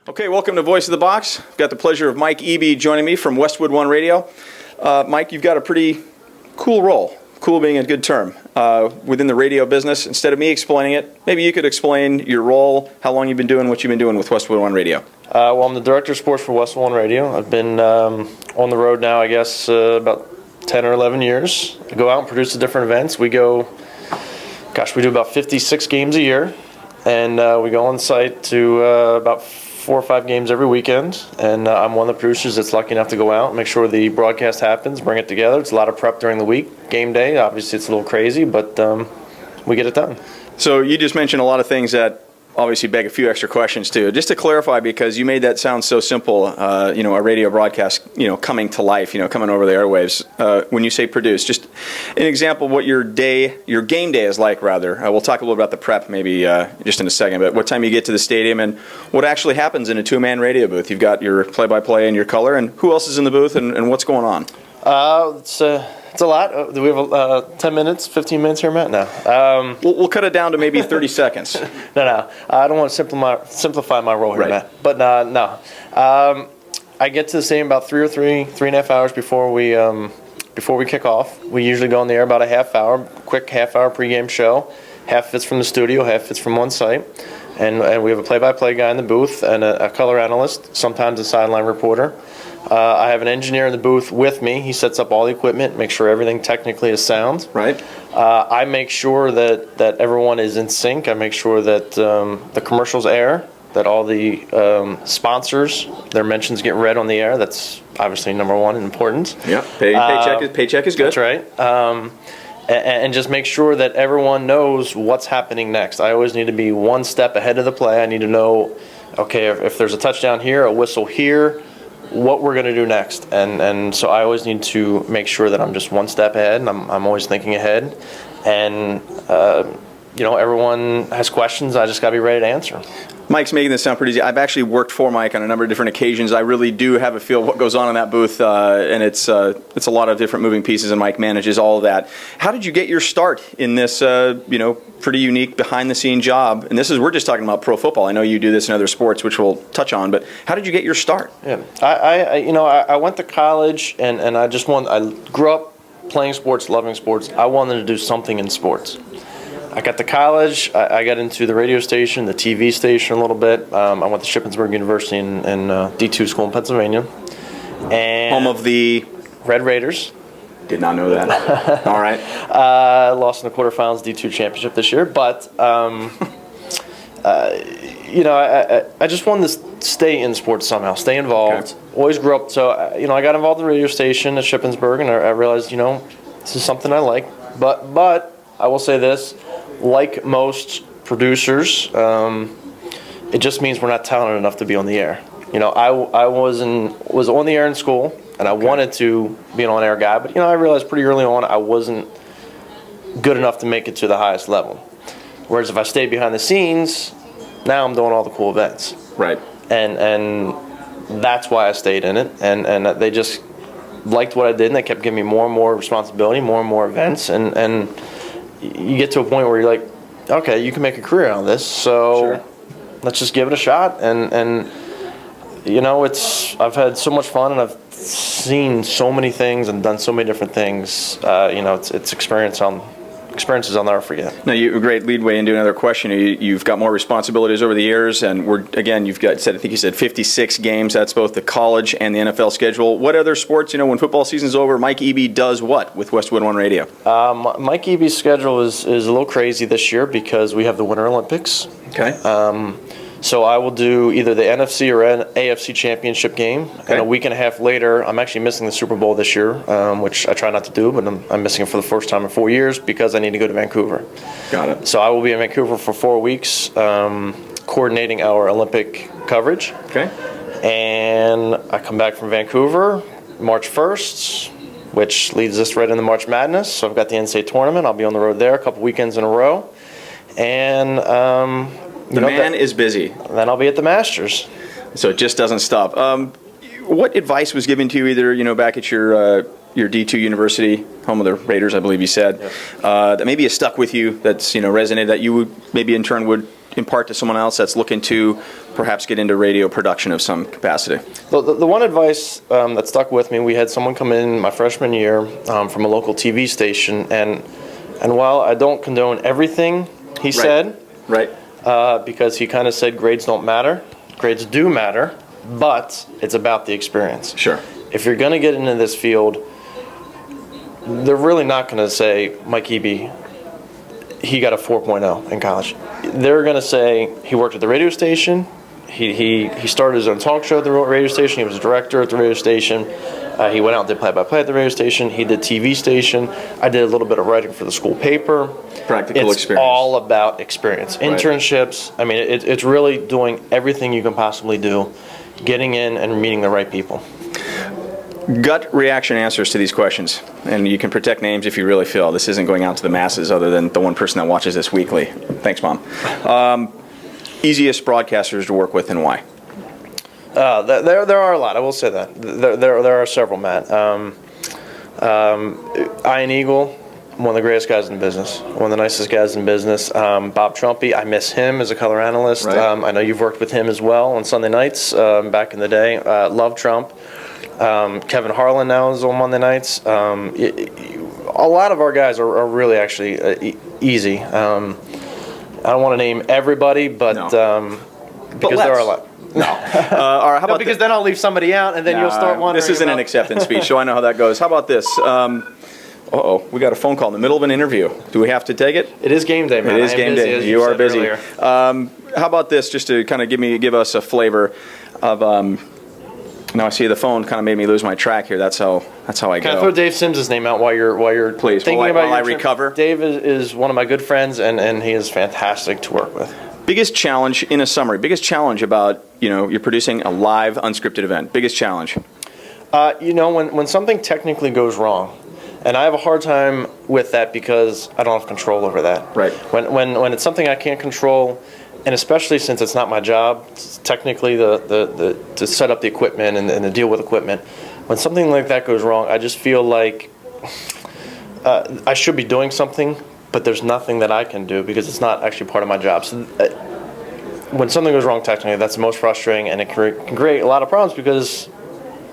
Okay, welcome to Voice of the Box. I've got the pleasure of Mike Eaby joining me from Westwood One Radio. Mike, you've got a pretty cool role, cool being a good term, within the radio business. Instead of me explaining it, maybe you could explain your role, how long you've been doing what you've been doing with Westwood One Radio. Well, I'm the director of sports for Westwood One Radio. I've been on the road now, I guess, about 10 or 11 years. I go out and produce the different events. We do about 56 games a year, and we go on site to about 4 or 5 games every weekend, and I'm one of the producers that's lucky enough to go out and make sure the broadcast happens, bring it together. It's a lot of prep during the week. Game day, obviously it's a little crazy, but we get it done. So you just mentioned a lot of things that obviously beg a few extra questions too. Just to clarify, because you made that sound so simple, a radio broadcast, coming to life, coming over the airwaves. When you say produce, just an example of what your game day is like, rather. We'll talk a little about the prep maybe just in a second, but what time you get to the stadium and what actually happens in a two-man radio booth. You've got your play-by-play and your color, and who else is in the booth and what's going on? It's a lot. Do we have 10 minutes, 15 minutes here, Matt? No. We'll cut it down to maybe 30 seconds. No. I don't want to simplify my role here, right. Matt. But no. I get to the stadium about 3 and a half hours before we kick off. We usually go on the air about a half hour, quick half-hour pregame show. Half of it's from the studio, half of it's from on site. And we have a play-by-play guy in the booth and a color analyst, sometimes a sideline reporter. I have an engineer in the booth with me. He sets up all the equipment, makes sure everything technically is sound. Right. I make sure that everyone is in sync. I make sure that the commercials air, that all the sponsors, their mentions get read on the air. That's obviously number one and important. Yeah, paycheck is good. That's right. And just make sure that everyone knows what's happening next. I always need to be one step ahead of the play. I need to know, okay, if there's a touchdown here, a whistle here, what we're going to do next. And so I always need to make sure that I'm just one step ahead, and I'm always thinking ahead. And, everyone has questions. I just got to be ready to answer. Mike's making this sound pretty easy. I've actually worked for Mike on a number of different occasions. I really do have a feel of what goes on in that booth, and it's a lot of different moving pieces, and Mike manages all of that. How did you get your start in this, pretty unique behind-the-scene job? And we're just talking about pro football. I know you do this in other sports, which we'll touch on, but how did you get your start? Yeah, I went to college, and I grew up playing sports, loving sports. I wanted to do something in sports. I got to college. I got into the radio station, the TV station a little bit. I went to Shippensburg University in D2 school in Pennsylvania. And home of the Red Raiders. Did not know that. All right. Lost in the quarterfinals D2 championship this year. But, I just wanted to stay in sports somehow, stay involved. Okay. Always grew up. So, I got involved in the radio station at Shippensburg, and I realized, this is something I like. But I will say this. Like most producers, it just means we're not talented enough to be on the air. I was on the air in school, and I wanted to be an on-air guy, but I realized pretty early on I wasn't good enough to make it to the highest level. Whereas if I stayed behind the scenes, now I'm doing all the cool events. Right. And that's why I stayed in it, and they just liked what I did, and they kept giving me more and more responsibility, more and more events, and you get to a point where you're like, okay, you can make a career out of this, so sure. Let's just give it a shot. And I've had so much fun, and I've seen so many things and done so many different things. It's experiences I'll never forget. Now, a great leadway into another question. You've got more responsibilities over the years, and you've got, I think you said 56 games. That's both the college and the NFL schedule. What other sports, when football season's over, Mike Eaby does what with Westwood One Radio? Mike Eaby's schedule is a little crazy this year because we have the Winter Olympics. Okay. So I will do either the NFC or AFC championship game, okay. And a week and a half later, I'm actually missing the Super Bowl this year, which I try not to do, but I'm missing it for the first time in 4 years because I need to go to Vancouver. Got it. So I will be in Vancouver for 4 weeks, coordinating our Olympic coverage. Okay. And I come back from Vancouver March 1st, which leads us right into March Madness. So I've got the NCAA tournament. I'll be on the road there a couple weekends in a row. And the man is busy. Then I'll be at the Masters. So it just doesn't stop. What advice was given to you either, back at your D2 university, home of the Raiders, I believe you said, that maybe has stuck with you, that's, resonated, that you would maybe in turn would, impart to someone else that's looking to perhaps get into radio production of some capacity? The one advice that stuck with me, we had someone come in my freshman year from a local TV station, and while I don't condone everything he said, Right. because he kind of said grades don't matter, grades do matter, but it's about the experience. Sure. If you're going to get into this field, they're really not going to say, Mike Eaby, he got a 4.0 in college. They're going to say he worked at the radio station, he started his own talk show at the radio station, he was a director at the radio station, he went out and did play-by-play at the radio station, he did TV station, I did a little bit of writing for the school paper. Practical experience. It's all about experience. Internships, I mean, it's really doing everything you can possibly do, getting in and meeting the right people. Gut reaction answers to these questions, and you can protect names if you really feel. This isn't going out to the masses other than the one person that watches this weekly. Thanks, Mom. Easiest broadcasters to work with and why? There are a lot, I will say that. There are several, Matt. Ian Eagle, one of the greatest guys in the business, one of the nicest guys in business. Bob Trumpy, I miss him as a color analyst. Right. I know you've worked with him as well on Sunday nights back in the day. Love Trump. Kevin Harlan now is on Monday nights. A lot of our guys are really actually easy. I don't want to name everybody, but because there are a lot. No. All right. How about because then I'll leave somebody out, and then you'll start wondering. This isn't an acceptance speech, so I know how that goes. How about this? We got a phone call in the middle of an interview. Do we have to take it? It is game day, man. It is game day. You are busy. Earlier. How about this, just to kind of give us a flavor of. Now I see the phone kind of made me lose my track here. That's how I go. Can I throw Dave Sims' name out while you're Please, thinking while about I your trip? recover? Dave is one of my good friends, and he is fantastic to work with. Biggest challenge, in a summary, biggest challenge about, you're producing a live, unscripted event. Biggest challenge? When something technically goes wrong, and I have a hard time with that because I don't have control over that. Right. When it's something I can't control, and especially since it's not my job, it's technically to set up the equipment and to deal with equipment. When something like that goes wrong, I just feel like I should be doing something, but there's nothing that I can do because it's not actually part of my job. So when something goes wrong technically, that's the most frustrating, and it can create a lot of problems because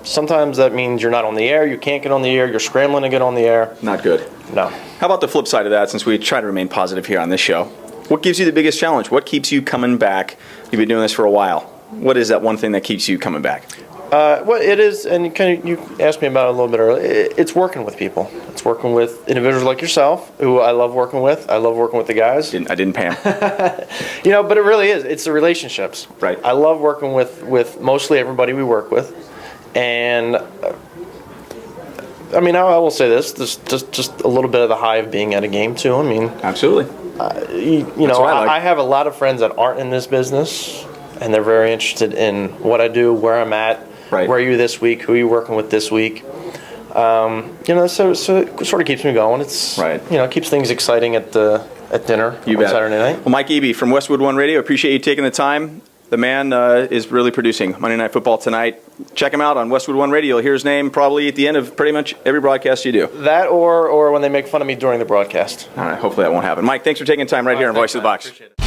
sometimes that means you're not on the air, you can't get on the air, you're scrambling to get on the air. Not good. No. How about the flip side of that, since we try to remain positive here on this show? What gives you the biggest challenge? What keeps you coming back? You've been doing this for a while. What is that one thing that keeps you coming back? Well, it is, and you asked me about it a little bit earlier. It's working with people. It's working with individuals like yourself, who I love working with. I love working with the guys. I didn't pay him. But it really is. It's the relationships. Right. I love working with mostly everybody we work with, and I will say this: there's just a little bit of the high of being at a game too. Absolutely. I have a lot of friends that aren't in this business, and they're very interested in what I do, where I'm at, right. Where are you this week, who are you working with this week. So it sort of keeps me going. It's right. It keeps things exciting at dinner on Saturday night. Well, Mike Eaby from Westwood One Radio, appreciate you taking the time. The man is really producing Monday Night Football tonight. Check him out on Westwood One Radio. You'll hear his name probably at the end of pretty much every broadcast you do. That or when they make fun of me during the broadcast. All right, hopefully that won't happen. Mike, thanks for taking time right here on Voice of the Box. Appreciate it.